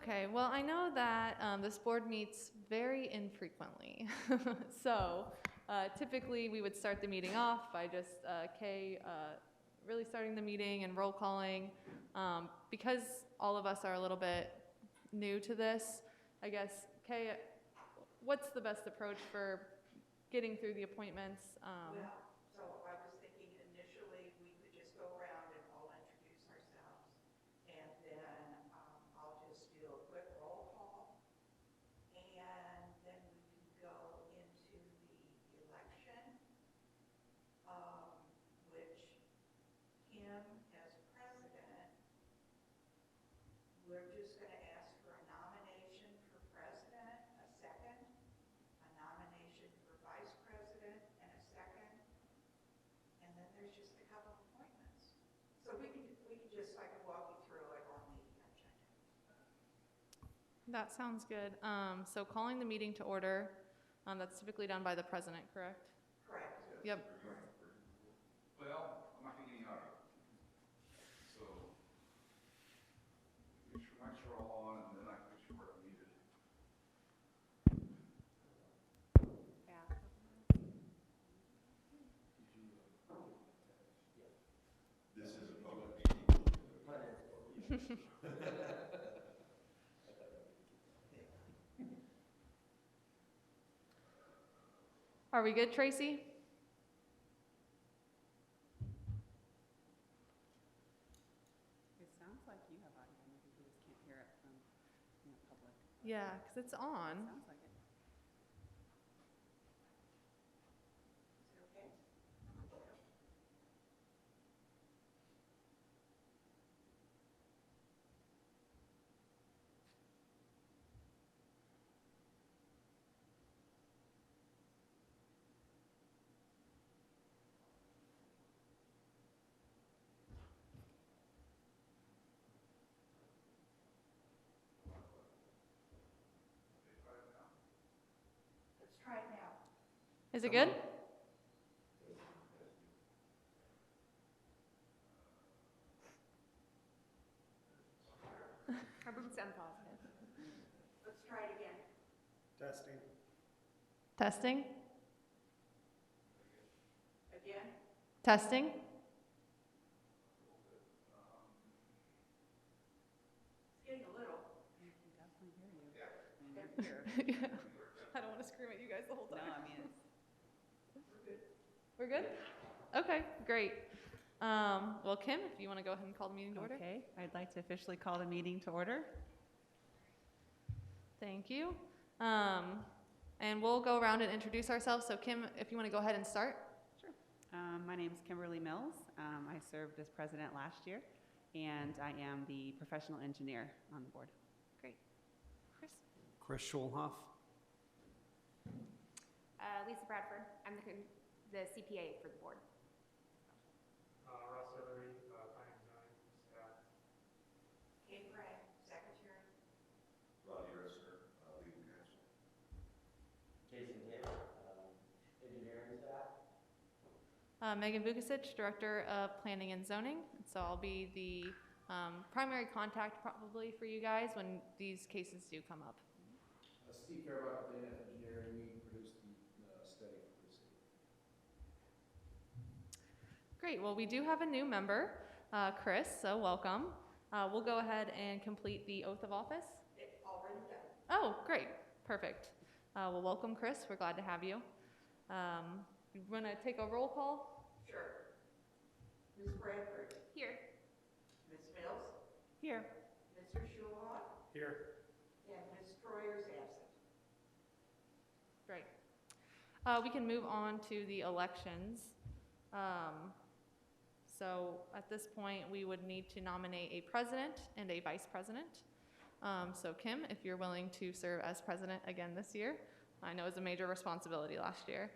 Okay, well, I know that this board meets very infrequently. So typically we would start the meeting off by just Kay really starting the meeting and roll calling. Because all of us are a little bit new to this, I guess, Kay, what's the best approach for getting through the appointments? Well, so I was thinking initially we could just go around and all introduce ourselves, and then I'll just do a quick roll call, and then we can go into the election, which Kim as president, we're just going to ask for a nomination for president, a second, a nomination for vice president, and a second. And then there's just a couple of appointments. So we can just, I can walk you through it on the agenda. That sounds good. So calling the meeting to order, that's typically done by the president, correct? Correct. Yep. Well, I'm not getting any audio. So, make sure mics are all on, and then I can make sure I'm muted. This is a public meeting. Are we good, Tracy? It sounds like you have audio, maybe we just can't hear it from public. Yeah, because it's on. Sounds like it. Is it okay? Let's try it now. Is it good? Our boots sound positive. Let's try it again. Testing. Testing? Again? Testing? It's getting a little. We can definitely hear you. Yeah. And you're here. I don't want to scream at you guys the whole No, time. I mean, it's, We're good? Okay, great. Well, Kim, if you want to go ahead and call the meeting to order. okay. I'd like to officially call the meeting to order. Thank you. And we'll go around and introduce ourselves. So Kim, if you want to go ahead and start. Sure. My name is Kimberly Mills. I served as president last year, and I am the professional engineer on the board. Great. Chris? Chris Schulhoff. Lisa Bradford. I'm the CPA for the board. Ross Hillary, planning design staff. Kate Bragg, secretary. Rodney Ressner, legal counsel. Jason Taylor, engineering staff. Megan Vukasic, Director of Planning and Zoning. So I'll be the primary contact probably for you guys when these cases do come up. Steve Fairbach, Planning and Engineering. We produced the study for the city. Great. Well, we do have a new member, Chris, so welcome. We'll go ahead and complete the oath of office. It's already done. Oh, great. Perfect. Well, welcome, Chris. We're glad to have you. You want to take a roll call? Sure. Ms. Bradford, Here. Ms. Mills, Here. Mr. Schulhoff, Here. and Ms. Troyer's absent. Great. We can move on to the elections. So at this point, we would need to nominate a president and a vice president. So Kim, if you're willing to serve as president again this year, I know it was a major responsibility last year.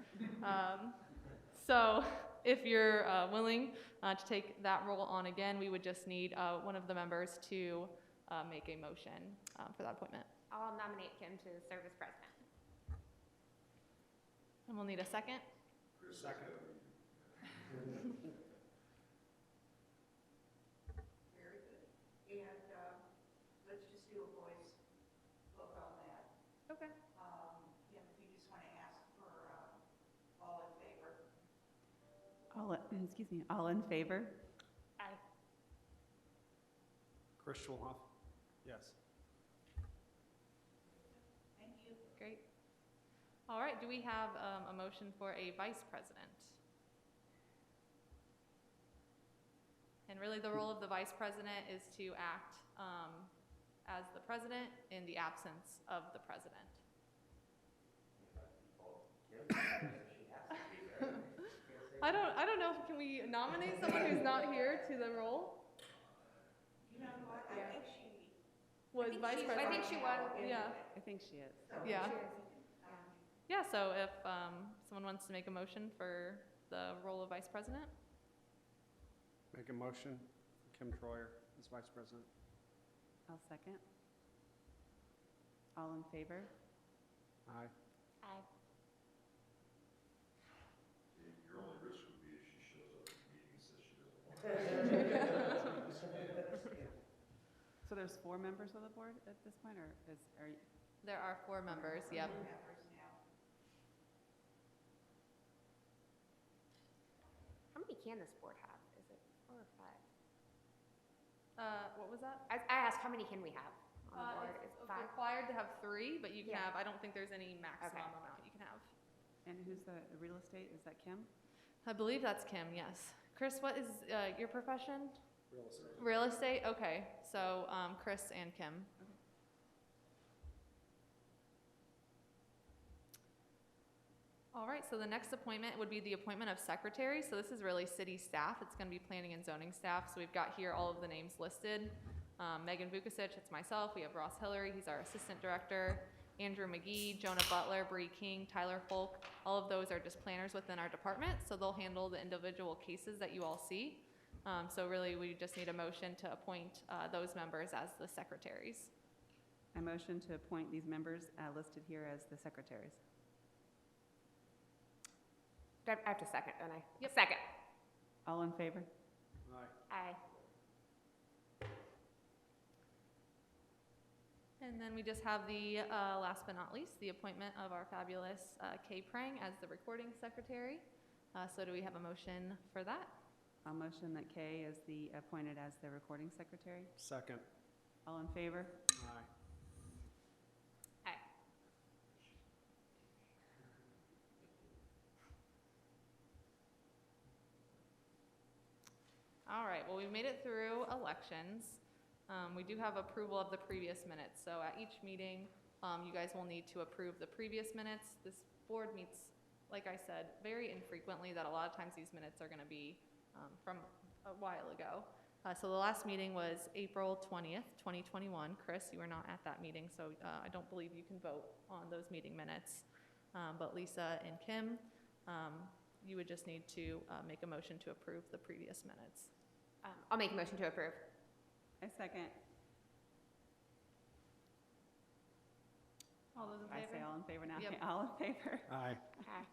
So if you're willing to take that role on again, we would just need one of the members to make a motion for that appointment. I'll nominate Kim to serve as president. And we'll need a second. Second. Very good. And let's just do a voice Excuse me, all in favor? Aye. Chris Schulhoff? Yes. Thank you. Great. All right, do we have a motion for a vice president? And really the role of the vice president is to act as the president in the absence of the president. I don't know, can we nominate someone who's not here to the role? You know what, I Yeah. think she. Was vice I president? think she was. Yeah, I think she is. So Yeah. she- yeah, so if someone wants to make a motion for the role of vice president? Make a motion for Kim Troyer as vice president. I'll second. All in favor? Aye. Aye. Your only risk would be if she shows up at the meeting and says she doesn't want to. So there's 4 members of the board at this point, or are you? There are 4 members, yep. Members now. How many can this board have? Is it 4 or 5? What was that? I asked, how many can we have on the board? Is It's it 5? required to have 3, but you can Yeah. have, I don't think there's any maximum Okay. amount you can have. And who's the real estate? Is that Kim? I believe that's Kim, yes. Chris, what is your profession? Real estate. Real estate? Okay, so Chris and Kim. All right, so the next appointment would be the appointment of secretary. So this is really city staff. It's going to be planning and zoning staff. So we've got here all of the names listed. Megan Vukasich, it's myself. We have Ross Hillary, he's our assistant director. Andrew McGee, Jonah Butler, Bree King, Tyler Folk. All of those are just planners within our department. So they'll handle the individual cases that you all see. So really, we just need a motion to appoint those members as the secretaries. I motion to appoint these members listed here as the secretaries. I have to second, don't I? Yep. Second. All in favor? Aye. Aye. And then we just have the, last but not least, the appointment of our fabulous Kay Prang as the recording secretary. So do we have a motion for that? I'll motion that Kay is appointed as the recording secretary. Second. All in favor? Aye. Aye. All right, well, we made it through elections. We do have approval of the previous minutes. So at each meeting, you guys will need to approve the previous minutes. This board meets, like I said, very infrequently, that a lot of times these minutes are gonna be from a while ago. So the last meeting was April 20th, 2021. Chris, you were not at that meeting, so I don't believe you can vote on those meeting minutes. But Lisa and Kim, you would just need to make a motion to approve the previous minutes. I'll make a motion to approve. I second. All those in I favor? say all in favor now. Yep. Okay, all in favor? Aye. Aye.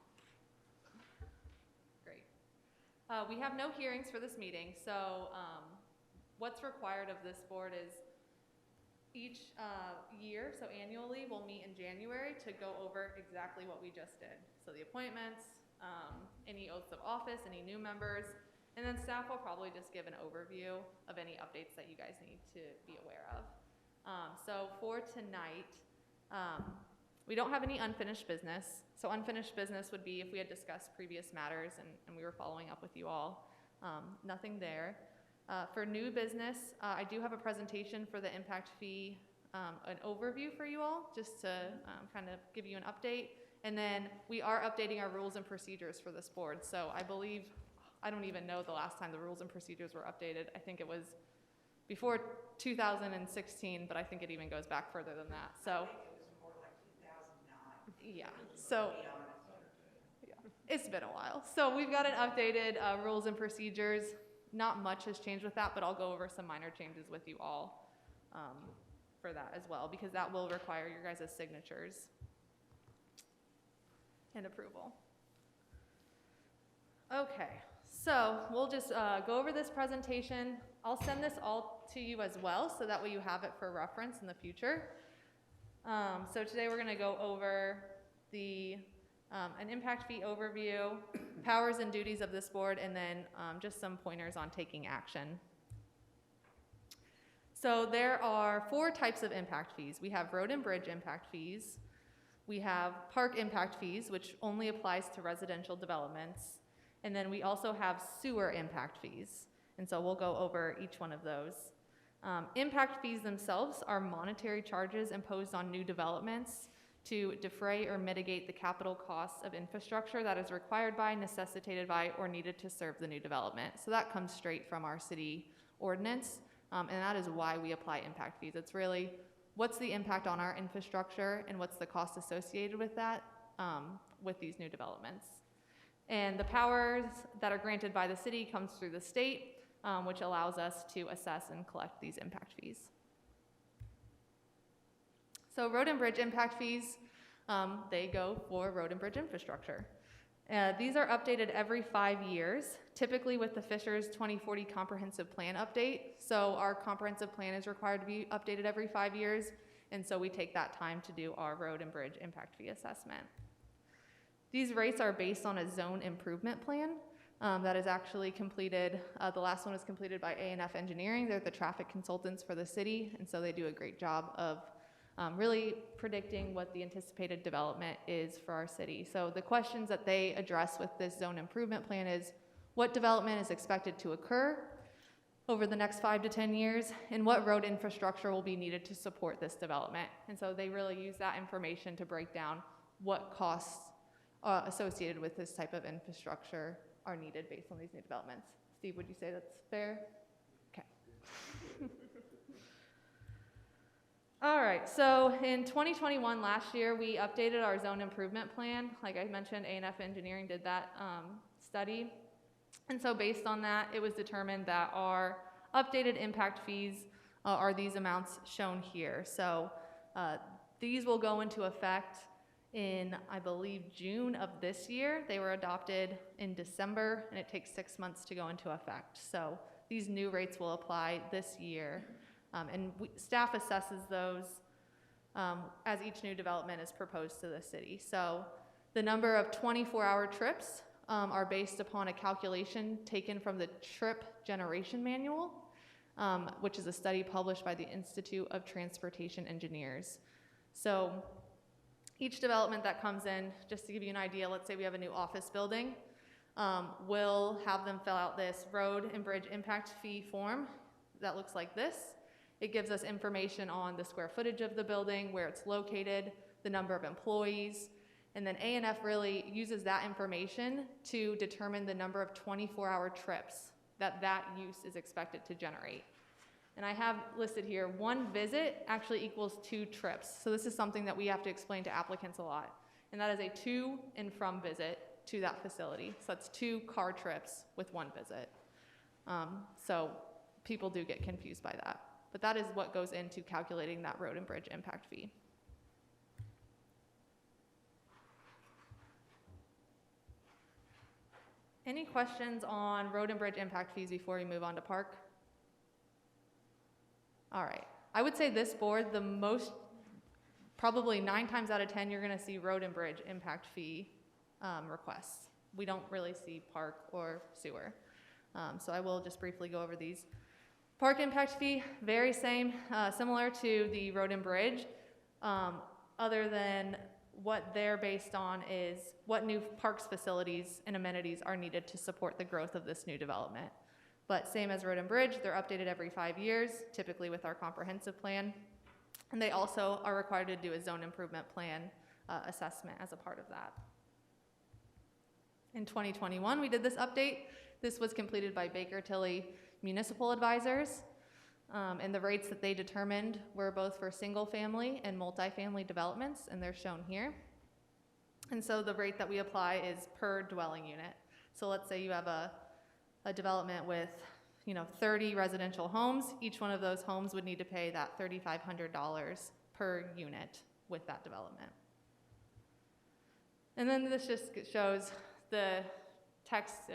Great. We have no hearings for this meeting, so what's required of this board is each year, so annually, we'll meet in January to go over exactly what we just did. So the appointments, any oaths of office, any new members, and then staff will probably just give an overview of any updates that you guys need to be aware of. So for tonight, we don't have any unfinished business. So unfinished business would be if we had discussed previous matters and we were following up with you all. Nothing there. For new business, I do have a presentation for the impact fee, an overview for you all, just to kind of give you an update. And then we are updating our rules and procedures for this board. So I believe, I don't even know the last time the rules and procedures were updated. I think it was before 2016, but I think it even goes back further than that. So I think it was more like 2009. yeah, so To be honest. it's been a while. So we've got an updated rules and procedures. Not much has changed with that, but I'll go over some minor changes with you all for that as well, because that will require your guys' signatures and approval. Okay, so we'll just go over this presentation. I'll send this all to you as well, so that way you have it for reference in the future. So today we're gonna go over the an impact fee overview, powers and duties of this board, and then just some pointers on taking action. So there are 4 types of impact fees. We have road and bridge impact fees. We have park impact fees, which only applies to residential developments. And then we also have sewer impact fees. And so we'll go over each one of those. Impact fees themselves are monetary charges imposed on new developments to defray or mitigate the capital costs of infrastructure that is required by, necessitated by, or needed to serve the new development. So that comes straight from our city ordinance, and that is why we apply impact fees. It's really what's the impact on our infrastructure and what's the cost associated with that with these new developments. And the powers that are granted by the city comes through the state, which allows us to assess and collect these impact fees. So road and bridge impact fees, they go for road and bridge infrastructure. These are updated every 5 years, typically with the Fisher's 2040 comprehensive plan update. So our comprehensive plan is required to be updated every 5 years, and so we take that time to do our road and bridge impact fee assessment. These rates are based on a zone improvement plan that is actually completed. The last one was completed by A&F Engineering. They're the traffic consultants for the city, and so they do a great job of really predicting what the anticipated development is for our city. So the questions that they address with this zone improvement plan is what development is expected to occur over the next 5 to 10 years, and what road infrastructure will be needed to support this development. And so they really use that information to break down what costs associated with this type of infrastructure are needed based on these new developments. Steve, would you say that's fair? Okay. All right, so in 2021, last year, we updated our zone improvement plan. Like I mentioned, A&F Engineering did that study. And so based on that, it was determined that our updated impact fees are these amounts shown here. So these will go into effect in, I believe, June of this year. They were adopted in December, and it takes 6 months to go into effect. So these new rates will apply this year. And staff assesses those as each new development is proposed to the city. So the number of 24-hour trips are based upon a calculation taken from the Trip Generation Manual, which is a study published by the Institute of Transportation Engineers. So each development that comes in, just to give you an idea, let's say we have a new office building, we'll have them fill out this road and bridge impact fee form that looks like this. It gives us information on the square footage of the building, where it's located, the number of employees, and then A&F really uses that information to determine the number of 24-hour trips that use is expected to generate. And I have listed here, 1 visit actually equals 2 trips. So this is something that we have to explain to applicants a lot. And that is a to and from visit to that facility. So that's 2 car trips with 1 visit. So people do get confused by that. But that is what goes into calculating that road and bridge impact fee. Any questions on road and bridge impact fees before we move on to park? All right. I would say this board, the most, probably 9 times out of 10, you're going to see road and bridge impact fee requests. We don't really see park or sewer. So I will just briefly go over these. Park impact fee, very similar to the road and bridge, other than what they're based on is what new parks facilities and amenities are needed to support the growth of this new development. But same as road and bridge, they're updated every 5 years, typically with our comprehensive plan. And they also are required to do a zone improvement plan assessment as a part of that. In 2021, we did this update. This was completed by Baker Tilly Municipal Advisors, and the rates that they determined were both for single family and multifamily developments, and they're shown here. And so the rate that we apply is per dwelling unit. So let's say you have a development with 30 residential homes. Each one of those homes would need to pay that $3,500 per unit with that development. And then this just shows the text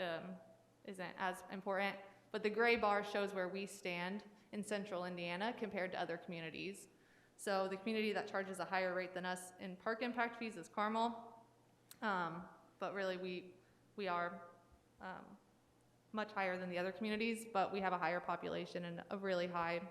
isn't as important, but the gray bar shows where we stand in central Indiana compared to other communities. So the community that charges a higher rate than us in park impact fees is Carmel. But really, we are much higher than the other communities, but we have a higher population and a really high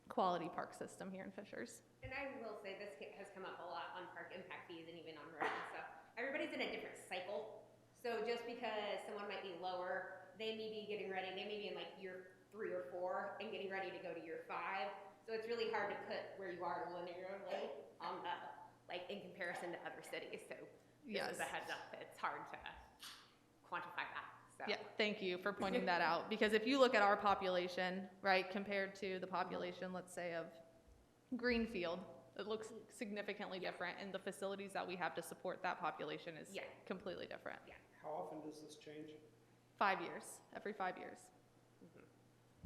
quality park system here in Fishers. And I will say this has come up a lot on park impact fees and even on roads and stuff. Everybody's in a different cycle. So just because someone might be lower, they may be getting ready, they may be in like year 3 or 4 and getting ready to go to year 5. So it's really hard to put where you are linearly on the, like in comparison to other cities. So Yes. just as a heads up, it's hard to quantify that. So. Yeah, thank you for pointing that out. Because if you look at our population, right, compared to the population, let's say, of Greenfield, it looks significantly different, and the facilities that we have to support that population is completely different. Yeah. How often does this change? 5 years, every 5 years.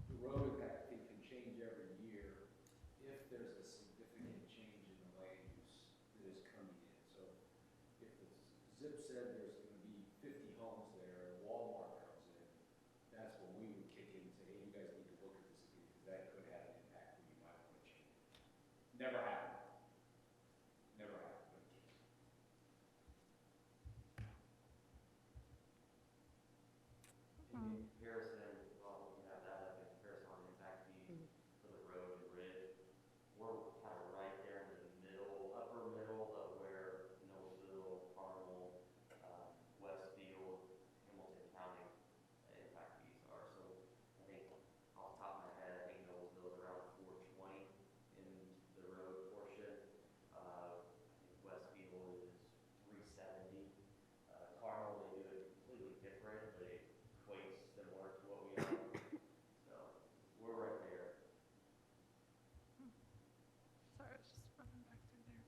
The road impact fee can change every year if there's a significant change in the land use that is coming in. So if the ZIP said there's going to be 50 homes there, and Walmart comes in, that's when we would kick in and say, hey, you guys need to look at this again, because that could have an impact where you might want to change it. Never happened. Never happened, but it can. In comparison, well, we can have that up in comparison on impact fees for the road and bridge. We're kind of right there in the middle, upper middle of where Noblesville, Carmel, Westfield, Hamilton County impact fees are. So I think off the top of my head, I think Noblesville is around 420 in the road portion. I think Westfield is 370. Carmel, they do it completely different, but it equates similar to what we are. So we're right there. Sorry, I was just running back through there.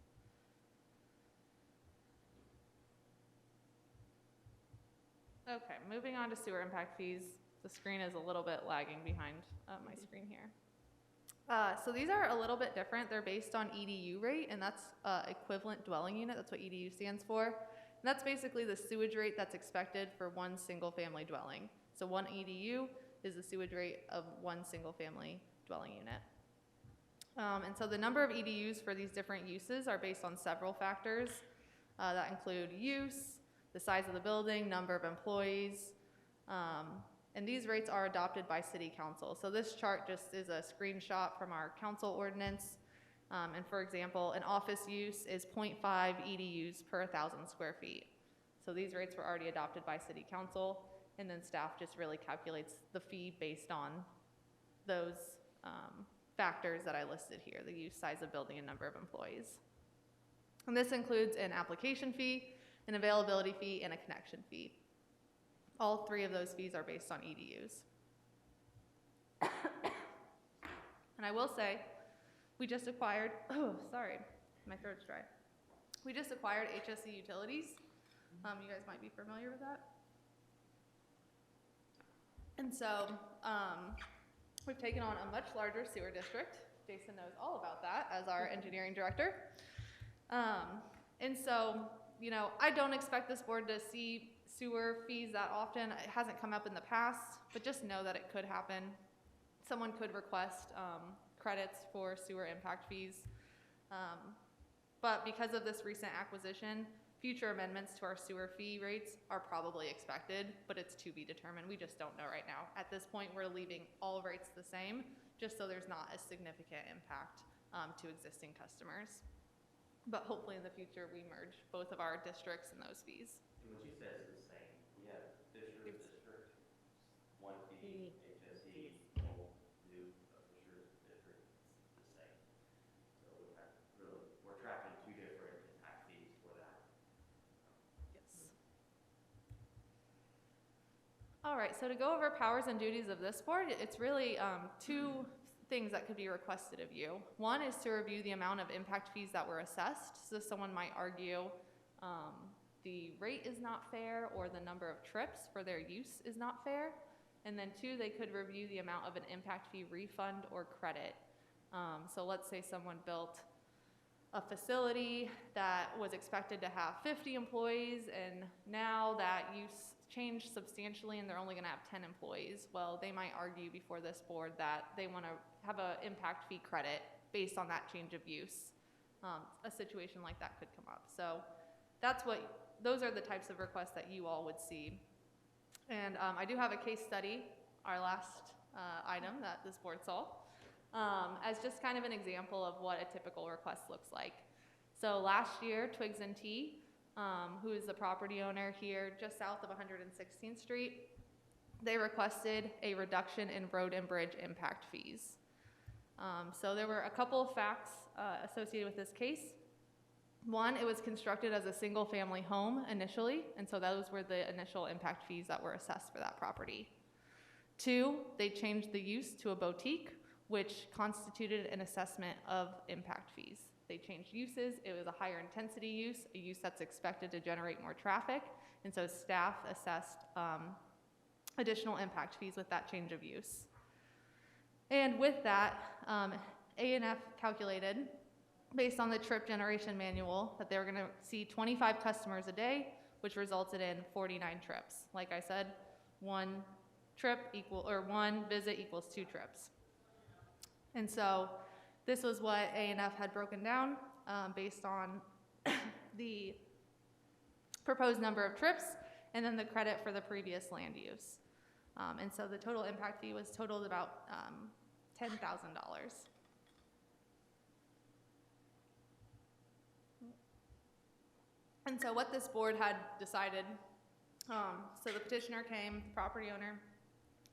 Okay, moving on to sewer impact fees. The screen is a little bit lagging behind my screen here. So these are a little bit different. They're based on EDU rate, and that's equivalent dwelling unit. That's what EDU stands for. And that's basically the sewage rate that's expected for one single family dwelling. So one EDU is the sewage rate of one single family dwelling unit. And so the number of EDUs for these different uses are based on several factors that include use, the size of the building, number of employees, and these rates are adopted by City Council. So this chart just is a screenshot from our council ordinance. And for example, an office use is 0.5 EDUs per 1,000 square feet. So these rates were already adopted by City Council, and then staff just really calculates the fee based on those factors that I listed here, the use, size of building, and number of employees. And this includes an application fee, an availability fee, and a connection fee. All 3 of those fees are based on EDUs. And I will say, we just acquired, oh, sorry, my throat's dry. We just acquired HSE Utilities. You guys might be familiar with that. And so we've taken on a much larger sewer district. Jason knows all about that as our engineering director. And so, you know, I don't expect this board to see sewer fees that often. It hasn't come up in the past, but just know that it could happen. Someone could request credits for sewer impact fees. But because of this recent acquisition, future amendments to our sewer fee rates are probably expected, but it's to be determined. We just don't know right now. At this point, we're leaving all rates the same, just so there's not a significant impact to existing customers. But hopefully in the future, we merge both of our districts and those fees. And what you said is the same. We have Fisher District, one fee, HSE, new Fisher District, the same. So we have really, we're tracking 2 different impact fees for that. Yes. All right, so to go over powers and duties of this board, it's really 2 things that could be requested of you. One is to review the amount of impact fees that were assessed. So someone might argue the rate is not fair or the number of trips for their use is not fair. And then 2, they could review the amount of an impact fee refund or credit. So let's say someone built a facility that was expected to have 50 employees, and now that use changed substantially and they're only going to have 10 employees. Well, they might argue before this board that they want to have an impact fee credit based on that change of use. A situation like that could come up. So that's what those are the types of requests that you all would see. And I do have a case study, our last item that this board saw, as just kind of an example of what a typical request looks like. So last year, Twigs and Tea, who is the property owner here just south of 116th Street, they requested a reduction in road and bridge impact fees. So there were a couple of facts associated with this case. One, it was constructed as a single family home initially, and so those were the initial impact fees that were assessed for that property. Two, they changed the use to a boutique, which constituted an assessment of impact fees. They changed uses. It was a higher intensity use, a use that's expected to generate more traffic, and so staff assessed additional impact fees with that change of use. And with that, A&F calculated, based on the trip generation manual, that they were going to see 25 customers a day, which resulted in 49 trips. Like I said, one visit equals 2 trips. And so this was what A&F had broken down based on the proposed number of trips and then the credit for the previous land use. And so the total impact fee was totaled about $10,000. And so what this board had decided, so the petitioner came, the property owner,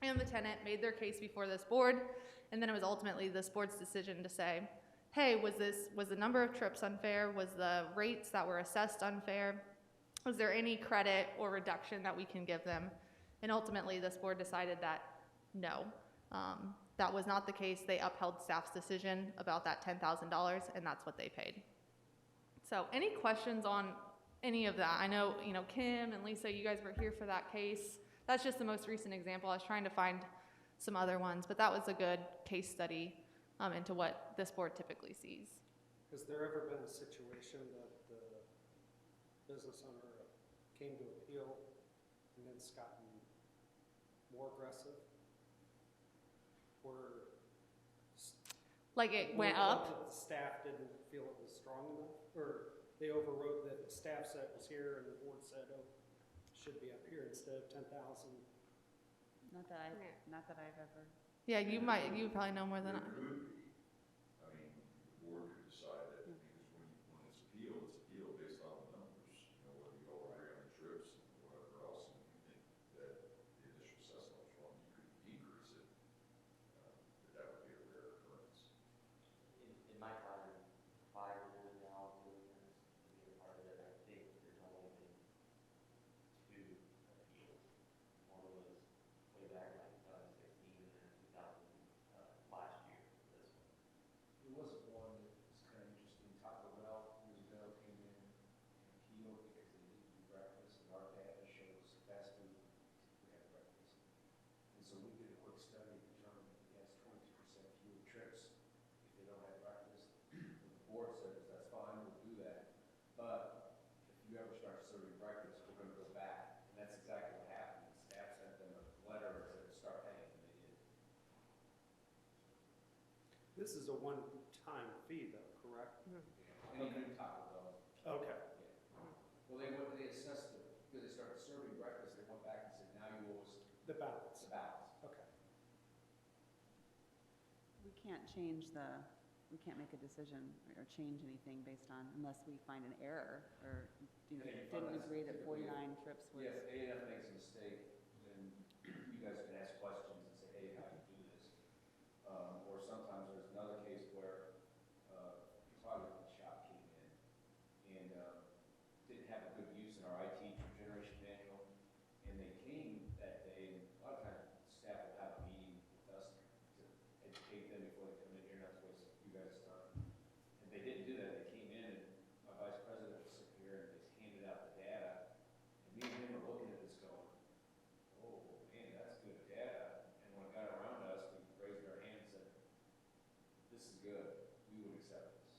and the tenant made their case before this board, and then it was ultimately this board's decision to say, hey, was the number of trips unfair? Was the rates that were assessed unfair? Was there any credit or reduction that we can give them? And ultimately this board decided that no, that was not the case. They upheld staff's decision about that $10,000, and that's what they paid. So any questions on any of that? I know, Kim and Lisa, you guys were here for that case. That's just the most recent example. I was trying to find some other ones, but that was a good case study into what this board typically sees. Has there ever been a situation that the business owner came to appeal and then it's gotten more aggressive? Or like it went up? That the staff didn't feel it was strong enough? Or they overrode that the staff said it was here and the board said, oh, it should be up here instead of 10,000? Not that I've ever. Yeah, you probably know more than I. It could be. I mean, the board could decide that because when it's appealed based on the numbers, whether you all agree on the trips and whatever else, and you think that the initial assessment was wrong, you could decrease it. But that would be a rare occurrence. In my time, 5 years now, doing this, being a part of it, I think there's only been 2 appeals. One was way back in 2016 and then last year for this one. There was one that was kind of interesting. Taco Bell years ago came in and appealed because they didn't do breakfast, and our data shows fast food, we have breakfast. And so we did a quick study and determined that he has 22% fewer trips if they don't have breakfast. And the board said, that's fine, we'll do that. But if you ever start serving breakfast, we're going to go back. And that's exactly what happened. The staff sent them a letter and said, start paying, and they did. This is a one-time fee though, correct? Any new Taco Bell. Okay. Well, they assessed it, because they started serving breakfast, they went back and said, now you owe us The balance. the balance. Okay. We can't make a decision or change anything based on, unless we find an error or, Yeah, you didn't find that's agree that typically- 49 trips was. Yeah, if A&F makes a mistake, then you guys can ask questions and say, hey, how do you do this? Or sometimes there's another case where a photography shop came in and didn't have a good use in our IT generation manual, and they came that day, and a lot of times staff will have a meeting with us to educate them before they come in here, not to waste you guys' time. And they didn't do that. They came in, and my vice president was sitting here, and they just handed out the data, and me and him were looking at this going, oh, man, that's good data. And when it got around us, we raised our hand and said, this is good, we would accept this.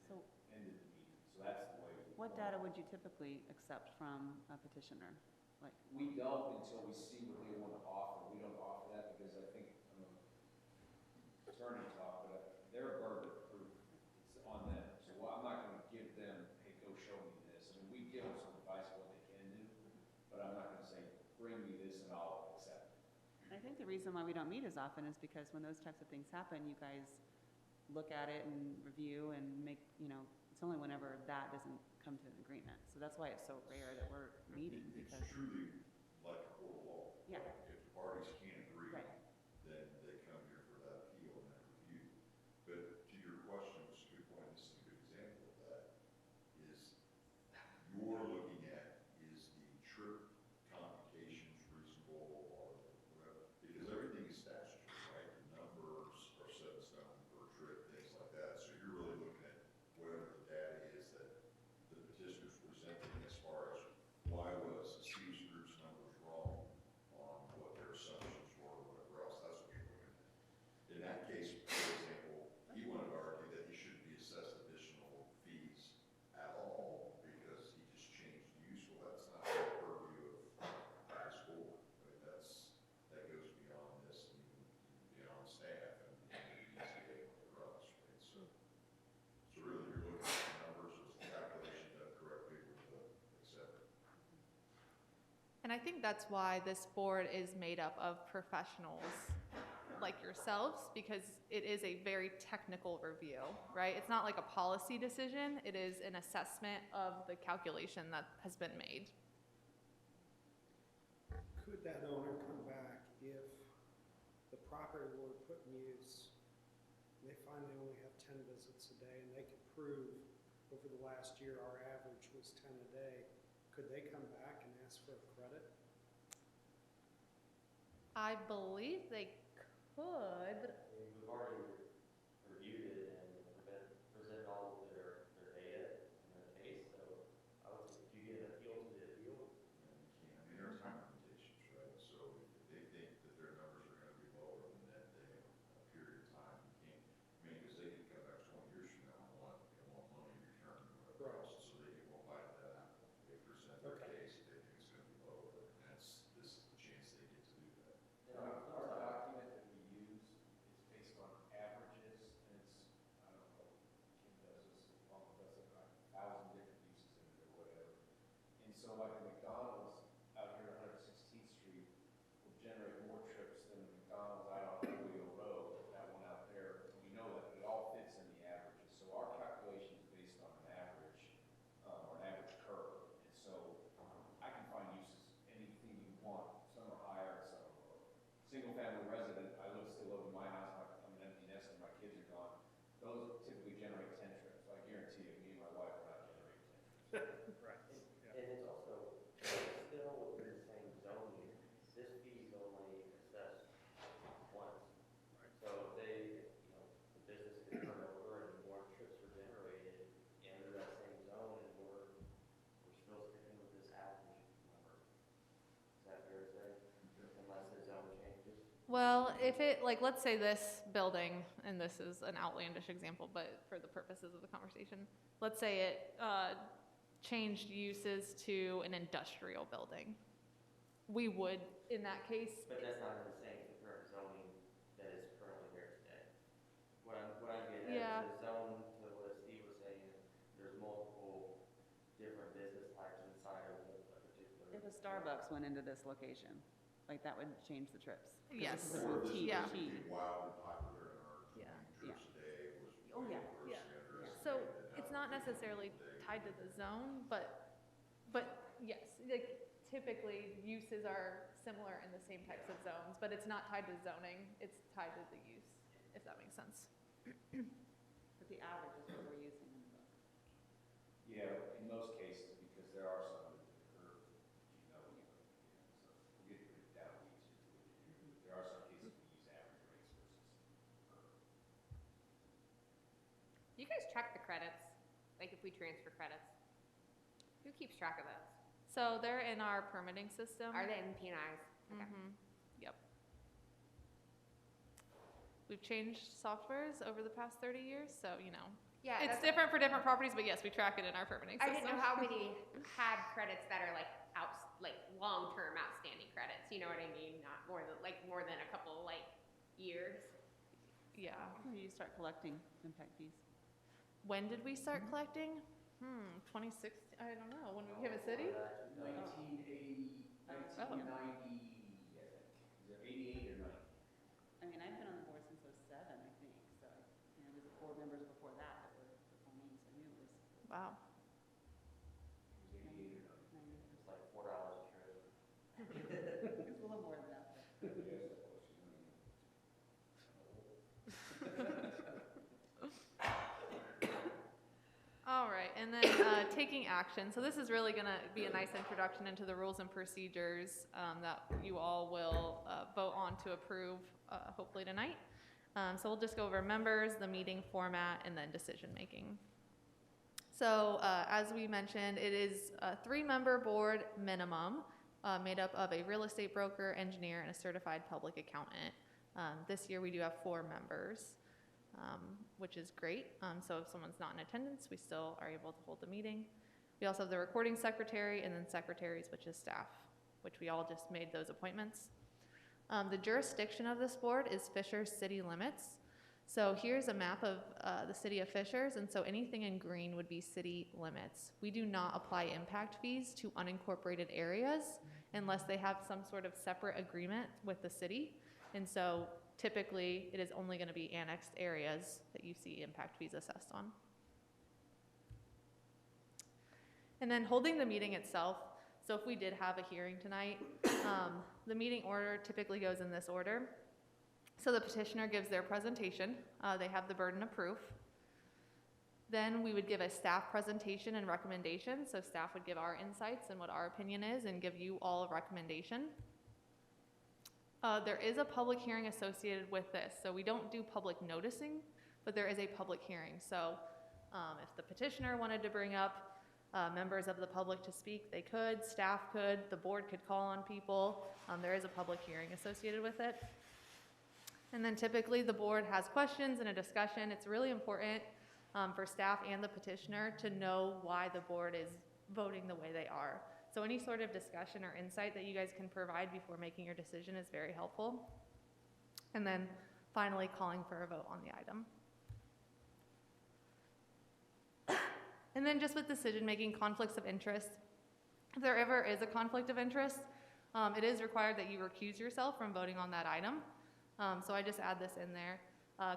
So Ended the meeting. So that's the way. what data would you typically accept from a petitioner? Like, We don't until we see what they want to offer. We don't offer that because I think, attorney talk, but they're a burden of proof. It's on them. So I'm not going to give them, hey, go show me this. I mean, we give them some advice on what they think the reason why we don't meet as often is because when those types of things happen, you guys look at it and review and make, it's only whenever that doesn't come to an agreement. So that's why it's so rare that we're meeting, because, It's truly like a court of law. Yeah. Like, if the parties can't agree, right, then they come here for that appeal and that review. But to your question, which is a good point, this is a good example of that, is you're looking at, is the trip computations reasonable or whatever? Because everything is statutory, right? The numbers are set in stone per trip, things like that. So you're really looking at whatever the data is that the petitioner's presenting as far as why was Steve's group's numbers wrong on what their assumptions were or whatever else. That's what you're looking at. In that case, for example, he wanted to argue that he shouldn't be assessed additional fees at all because he just changed use. Well, that's not the purview of this board. I mean, that goes beyond this and even beyond staff and the BZA and whatever else, right? So really you're looking at the numbers, was the calculation done correctly with the accepted? And I think that's why this board is made up of professionals like yourselves, because it is a very technical review, right? It's not like a policy decision, it is an assessment of the calculation that has been made. Could that owner come back if the property were put in use, they find they only have 10 visits a day, and they could prove over the last year our average was 10 a day, could they come back and ask for a credit? I believe they could, but I mean, we've already reviewed it and presented all of their data and their case, so I would say if you get an appeal to the appeal, And you can't, I mean, there are time limitations, right? So if they think that their numbers are gonna be lower than that, they have a period of time, you can't, I mean, because they could come back 20 years from now and want money returned or whatever else, so they get one bite of that apple. They present their Okay. case, they think it's gonna be lower, and this is the chance they get to do that. you know, Our document that we use is based on averages, and it's, I don't know, Kim does this along with us, about 1,000 different uses in it or whatever. And so like a McDonald's out here on 116th Street will generate more trips than the McDonald's out on Julio Road, that one out there. We know that it all fits in the averages. So our calculation is based on an average, or an average curve. And so I can find uses, anything you want. Some are higher, some are lower. Single family resident, I still live in my house, I'm an empty nest and my kids are gone. Those typically generate 10 trips. I guarantee you, me and my wife are not generating 10 trips. Right. And it's also still within the same zoning, this fee is only assessed once. So if they, the business could turn over and more trips were generated under that same zone, and we're still sticking with this average number. Is that fair to say? Unless the zone changes? well, if it, like, let's say this building, and this is an outlandish example, but for the purposes of the conversation, let's say it changed uses to an industrial building. We would, in that case, But that's not in the same current zoning that is currently there today. What I'm getting Yeah. at is the zone, to what Steve was saying, there's multiple different business types inside of a particular. if a Starbucks went into this location, like that would change the trips. 'Cause Yes. This is a Or this boutique. Yeah. became wildly popular in our Yeah. 20 trips a day was Oh, way yeah. grossly Yeah. underestimated. so and it's now not people necessarily today tied to the zone, but yes, like, typically uses are similar in the same types of zones, but it's not tied to zoning, it's tied to the use, if that makes sense. But the average is what we're using in the book. Yeah, in most cases, because there are some that the curve, so we'll get pretty down each. There are some cases we use average rates versus curve. You guys track the credits, like if we transfer credits. Who keeps track of those? So they're in our permitting system. Are they in P&Is? Okay. Yep. We've changed softwares over the past 30 years, so, Yeah, it's that's- different for different properties, but yes, we track it in our permitting I system. didn't know how many had credits that are like long-term outstanding credits. You know what I mean? Not more than a couple years. Yeah. When do you start collecting impact fees? When did we start collecting? 2016, I don't know, when we became a city? 1980, 1990, I think. Is it 88 or 90? Wow. It was 88 or 90. It's like $4 a trip. It's a little more than that, but. All right, and then taking action. So this is really going to be a nice introduction into the rules and procedures that you all will vote on to approve hopefully tonight. So we'll just go over members, the meeting format, and then decision making. So as we mentioned, it is a 3-member board minimum made up of a real estate broker, engineer, and a certified public accountant. This year we do have 4 members. Which is great. So if someone's not in attendance, we still are able to hold the meeting. We also have the recording secretary and then secretaries, which is staff, which we all just made those appointments. The jurisdiction of this board is Fishers city limits. So here's a map of the city of Fishers, and so anything in green would be city limits. We do not apply impact fees to unincorporated areas unless they have some sort of separate agreement with the city. And so typically, it is only going to be annexed areas that you see impact fees assessed on. And then holding the meeting itself. So if we did have a hearing tonight, the meeting order typically goes in this order. So the petitioner gives their presentation. They have the burden of proof. Then we would give a staff presentation and recommendation. So staff would give our insights and what our opinion is and give you all a recommendation. There is a public hearing associated with this. So we don't do public noticing, but there is a public hearing. So if the petitioner wanted to bring up members of the public to speak, they could, staff could, the board could call on people. There is a public hearing associated with it. And then typically the board has questions and a discussion. It's really important for staff and the petitioner to know why the board is voting the way they are. So any sort of discussion or insight that you guys can provide before making your decision is very helpful. And then finally, calling for a vote on the item. And then just with decision-making, conflicts of interest. If there ever is a conflict of interest, it is required that you recuse yourself from voting on that item. So I just add this in there.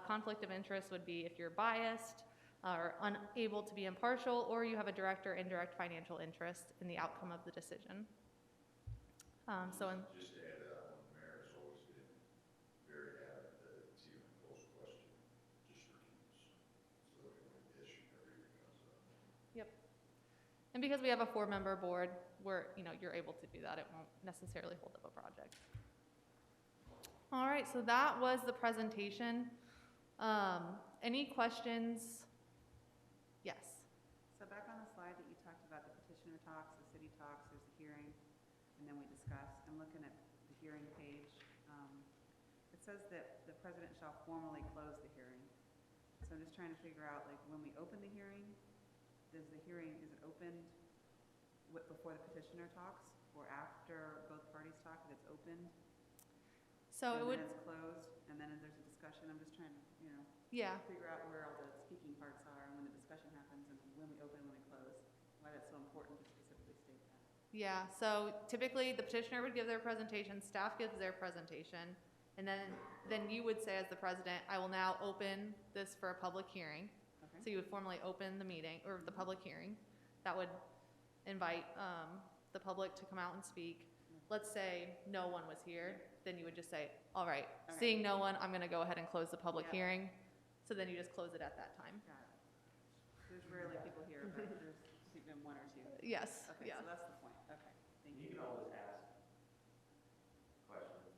Conflict of interest would be if you're biased, or unable to be impartial, or you have a direct or indirect financial interest in the outcome of the decision. Just to add that one, the mayor has always been very adamant that it's even a close question, just recuse. So that we don't issue everything comes up. Yep. And because we have a 4-member board, you're able to do that. It won't necessarily hold up a project. All right, so that was the presentation. Any questions? Yes. So back on the slide that you talked about, the petitioner talks, the city talks, there's a hearing, and then we discuss. I'm looking at the hearing page. It says that the president shall formally close the hearing. So I'm just trying to figure out, like, when we open the hearing, is it opened before the petitioner talks, or after both parties talk, and it's opened? So and it would. Then it's closed, and then there's a discussion. I'm just trying to, Yeah. figure out where all the speaking parts are, and when the discussion happens, and when we open, when we close. Why that's so important to specifically state that. Yeah, so typically the petitioner would give their presentation, staff gives their presentation, and then you would say as the president, I will now open this for a public hearing. Okay. So you would formally open the meeting, or the public hearing. That would invite the public to come out and speak. Let's say no one was here, then you would just say, all right, Okay. seeing no one, I'm gonna go ahead and close the public Yeah. hearing. So then you just close it at that time. Got it. There's rarely people here, but there's even 1 or 2. Yes, Okay, yeah. so that's the point. Okay, thank You you. can always ask questions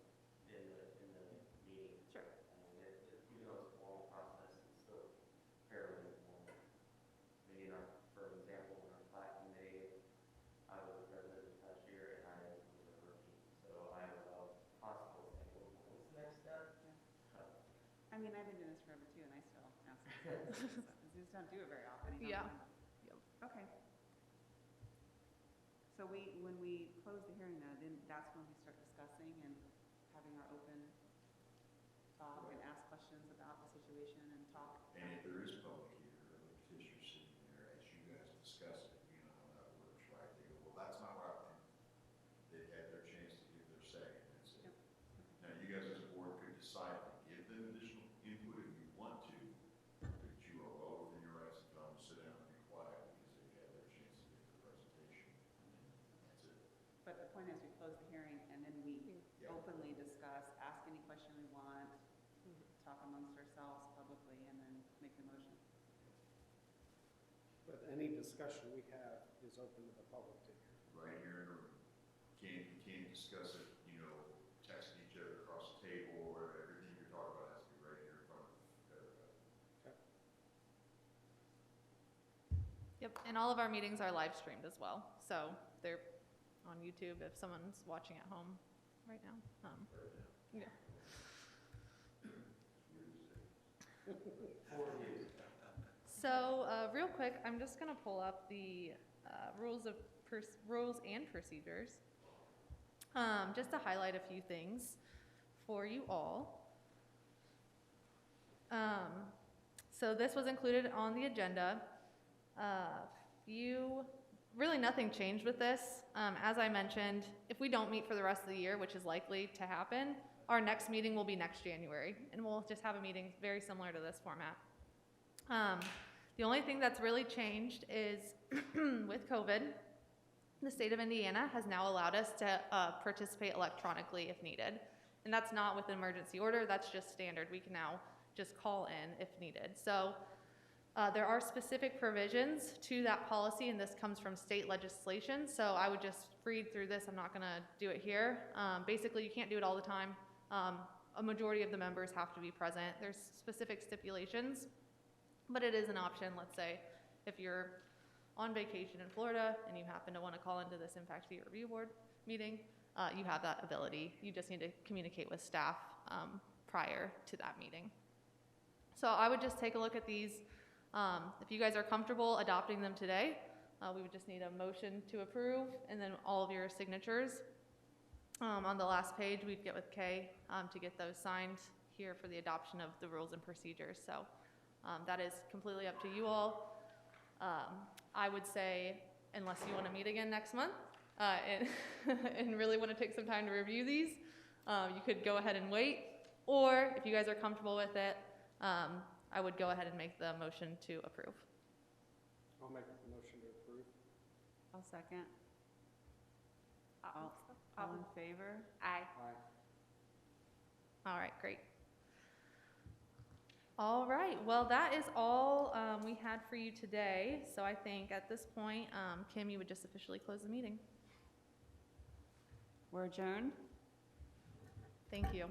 in the meeting. Sure. I mean, even though it's a formal process, it's still fairly informal. For example, in our plat committee, I was the president this past year, and I was a rookie. So I was constantly saying, well, what's the next step? I mean, I've been doing this forever too, and I still ask these questions. I just don't do it very often. You Yeah. don't remember. Okay. So when we close the hearing though, then that's when we start discussing and having our open talk and ask questions about the situation and talk. And if there is public here, or the petitioner sitting there, as you guys discuss it, you know how that works, right? They go, well, that's not what I think. They've had their chance to give their say, and that's it. Yep. Now, you guys as a board could decide to give them additional input if you want to, but you are well within your rights to tell them to sit down and be quiet, because point is we close the hearing and then we Yeah. openly discuss, ask any question we want, talk amongst ourselves publicly, and then make the motion. But any discussion we have is open to the public to hear. Right here in the room. You can't discuss it, texting each other across the table, or everything you're talking about has to be right here in front of everybody. Yep, and all of our meetings are live streamed as well, so they're on YouTube if someone's watching at home right now. Yeah. So, real quick, I'm just gonna pull up the rules and procedures, just to highlight a few things for you all. So this was included on the agenda. Really nothing changed with this. As I mentioned, if we don't meet for the rest of the year, which is likely to happen, our next meeting will be next January, and we'll just have a meeting very similar to this format. The only thing that's really changed is with COVID, the state of Indiana has now allowed us to participate electronically if needed. And that's not with an emergency order, that's just standard. We can now just call in if needed. So there are specific provisions to that policy, and this comes from state legislation. So I would just read through this, I'm not gonna do it here. Basically, you can't do it all the time. A majority of the members have to be present. There's specific stipulations, but it is an option. Let's say if you're on vacation in Florida and you happen to want to call into this impact fee review board meeting, you have that ability. You just need to communicate with staff prior to that meeting. So I would just take a look at these. If you guys are comfortable adopting them today, we would just need a motion to approve and then all of your signatures. On the last page, we'd get with Kay to get those signed here for the adoption of the rules and procedures. So that is completely up to you all. I would say, unless you want to meet again next month and really want to take some time to review these, you could go ahead and wait. Or if you guys are comfortable with it, I would go ahead and make the motion to approve. I'll make the motion to approve. I'll second. All in favor? Aye. Aye. All right, great. All right, well, that is all we had for you today. So I think at this point, Kim, you would just officially close the meeting. We're adjourned. Thank you.